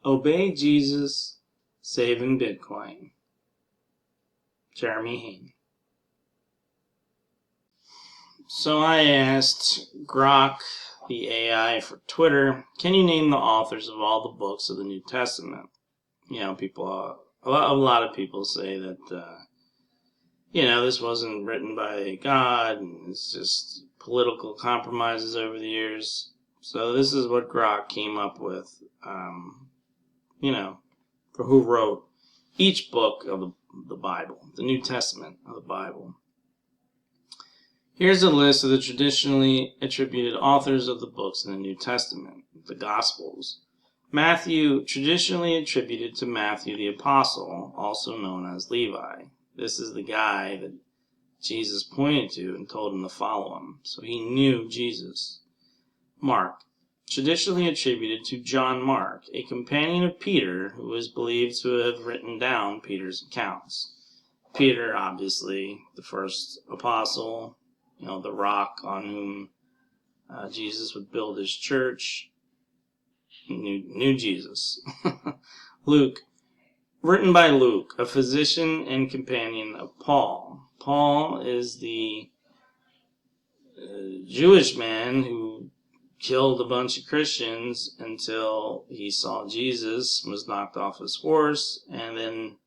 Obey Jesus, Saving Bitcoin. Jeremy Hain. So I asked Grok, the AI for Twitter, can you name the authors of all the books of the New Testament? You know, a lot of people say that, this wasn't written by God, and it's just political compromises over the years. So this is what Grok came up with, for who wrote each book of the Bible, the New Testament of the Bible. Here's a list of the traditionally attributed authors of the books in the New Testament, the Gospels. Matthew, traditionally attributed to Matthew the Apostle, also known as Levi. This is the guy that Jesus pointed to and told him to follow him, so he knew Jesus. Mark, traditionally attributed to John Mark, a companion of Peter who is believed to have written down Peter's accounts. Peter, obviously, the first apostle, the rock on whom Jesus would build his church, knew Jesus. Luke, written by Luke, a physician and companion of Paul. Paul is the Jewish man who killed a bunch of Christians until he saw Jesus, was knocked off his horse, and then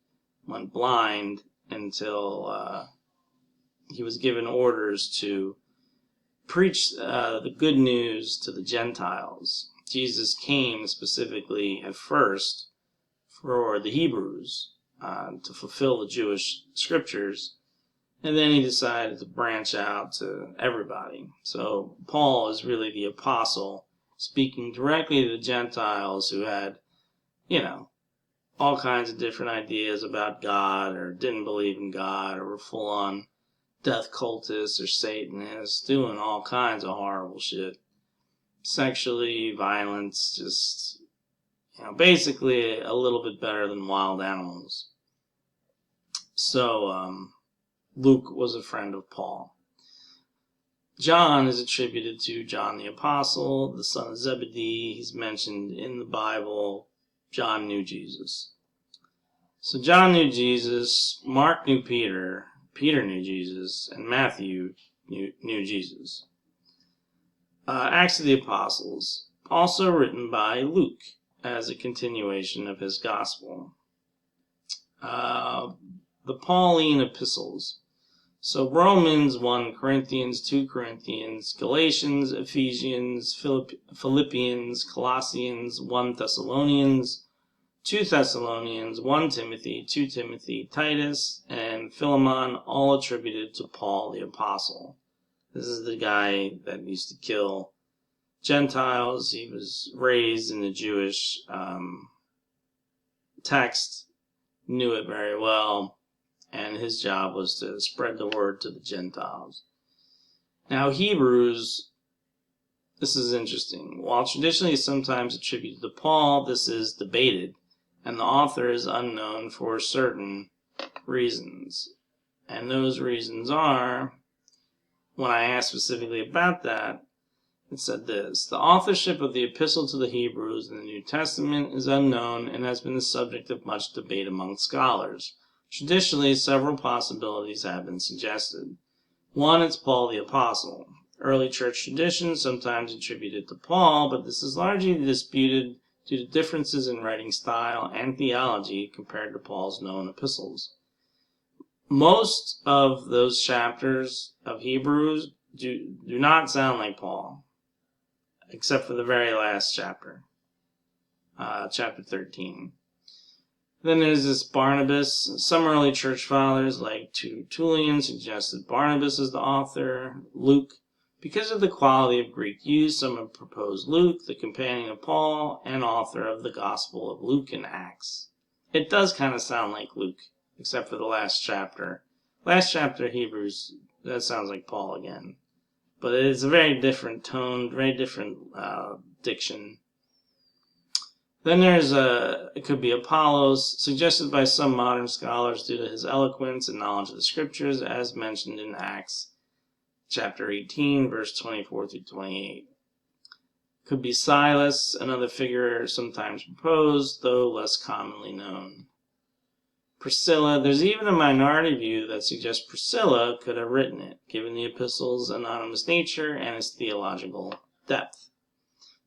went blind until he was given orders to preach the good news to the Gentiles. Jesus came specifically at first for the Hebrews to fulfill the Jewish scriptures, and then he decided to branch out to everybody. So Paul is really the apostle speaking directly to the Gentiles who had, all kinds of different ideas about God, or didn't believe in God, or were full on death cultists or Satanists, doing all kinds of horrible shit. Sexually, violence, just, basically a little bit better than wild animals. So, Luke was a friend of Paul. John is attributed to John the Apostle, the son of Zebedee. He's mentioned in the Bible. John knew Jesus. So John knew Jesus, Mark knew Peter, Peter knew Jesus, and Matthew knew Jesus. Acts of the Apostles, also written by Luke as a continuation of his gospel. The Pauline epistles. So Romans, 1 Corinthians, 2 Corinthians, Galatians, Ephesians, Philippians, Colossians, 1 Thessalonians, 2 Thessalonians, 1 Timothy, 2 Timothy, Titus, and Philemon, all attributed to Paul the Apostle. This is the guy that used to kill Gentiles. He was raised in the Jewish text, knew it very well, and his job was to spread the word to the Gentiles. Now, Hebrews, this is interesting. While traditionally sometimes attributed to Paul, this is debated, and the author is unknown for certain reasons. And those reasons are, when I asked specifically about that, it said this: the authorship of the Epistle to the Hebrews in the New Testament is unknown and has been the subject of much debate among scholars. Traditionally, several possibilities have been suggested. One, it's Paul the Apostle. Early church tradition sometimes attributed to Paul, but this is largely disputed due to differences in writing style and theology compared to Paul's known epistles. Most of those chapters of Hebrews do not sound like Paul, except for the very last chapter, chapter 13. Then there's this Barnabas. Some early church fathers, like Tertullian, suggested Barnabas as the author. Luke, because of the quality of Greek use, some have proposed Luke, the companion of Paul, and author of the Gospel of Luke and Acts. It does kind of sound like Luke, except for the last chapter. Last chapter of Hebrews, that sounds like Paul again. But it's a very different tone, very different diction. Then it could be Apollos, suggested by some modern scholars due to his eloquence and knowledge of the scriptures, as mentioned in Acts chapter 18, verse 24 through 28. Could be Silas, another figure sometimes proposed, though less commonly known. Priscilla, there's even a minority view that suggests Priscilla could have written it, given the epistle's anonymous nature and its theological depth.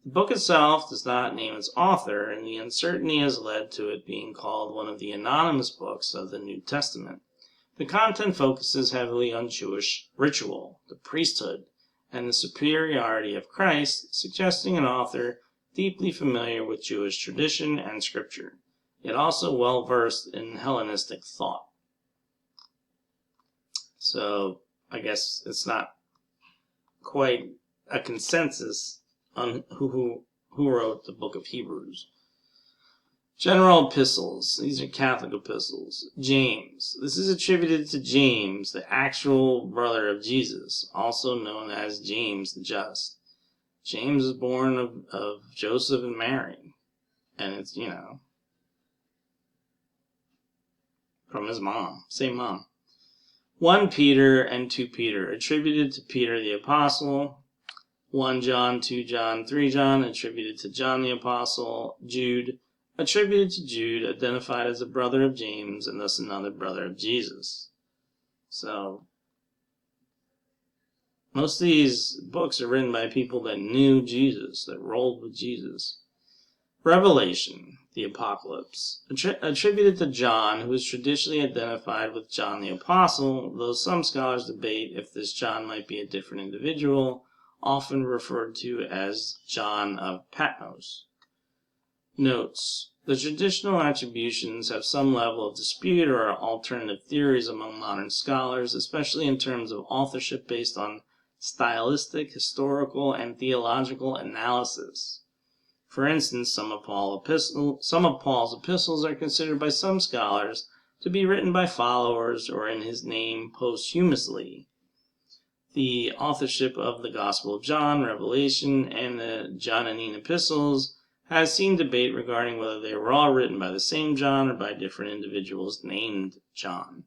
The book itself does not name its author, and the uncertainty has led to it being called one of the anonymous books of the New Testament. The content focuses heavily on Jewish ritual, the priesthood, and the superiority of Christ, suggesting an author deeply familiar with Jewish tradition and scripture, yet also well versed in Hellenistic thought. So I guess it's not quite a consensus on who wrote the book of Hebrews. General epistles. These are Catholic epistles. James. This is attributed to James, the actual brother of Jesus, also known as James the Just. James is born of Joseph and Mary. And it's, from his mom. Same mom. 1 Peter and 2 Peter. Attributed to Peter the Apostle. 1 John, 2 John, 3 John. Attributed to John the Apostle. Jude. Attributed to Jude, identified as a brother of James, and thus another brother of Jesus. So, most of these books are written by people that knew Jesus, that rolled with Jesus. Revelation, the Apocalypse. Attributed to John, who is traditionally identified with John the Apostle, though some scholars debate if this John might be a different individual, often referred to as John of Patmos. Notes. The traditional attributions have some level of dispute or are alternative theories among modern scholars, especially in terms of authorship based on stylistic, historical, and theological analysis. For instance, some of Paul's epistles are considered by some scholars to be written by followers or in his name posthumously. The authorship of the Gospel of John, Revelation, and the Johannine epistles has seen debate regarding whether they were all written by the same John or by different individuals named John.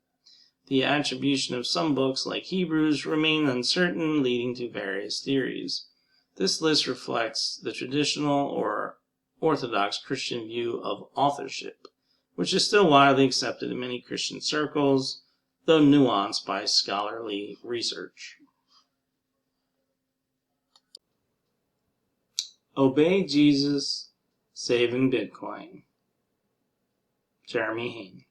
The attribution of some books, like Hebrews, remain uncertain, leading to various theories. This list reflects the traditional or Orthodox Christian view of authorship, which is still widely accepted in many Christian circles, though nuanced by scholarly research. Obey Jesus, Saving Bitcoin. Jeremy Hayne.